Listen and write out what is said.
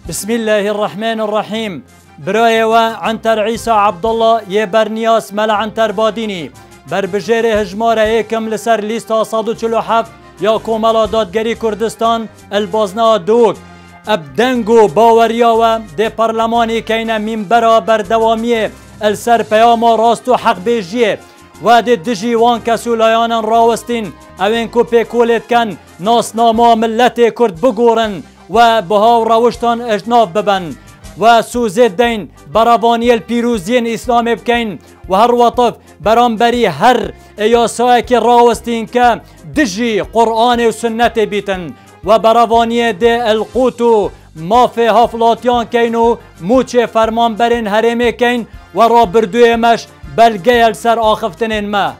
بسم الله الرحمن الرحيم. برايوا عنتر عيسى عبد الله يبرنياس ملا عنتر باديني بربجير هجمارة ايكم لسر ليستا 147 يا كومالا دادگري كردستان البازنا دوك ابدنگو باورياوا دي برلماني كينا منبرا بردواميه السر پیاما راستو حق بيجيه وادي دجي وان كسولايانا راوستين اوين كو بيكولت كان ناس ناما ملت كرد بگورن و بهاو راوشتان اجناب ببن و سوزید دین براوانی الپیروزین اسلام بکن و هر وطف برانبری هر ایاسایی که راوستین که دجی قرآن و سنت بیتن و براوانی ده القوتو مافی هفلاتیان کن و موچه فرمان برین حرمه کن و را بردوی مش بلگه السر آخفتنین ما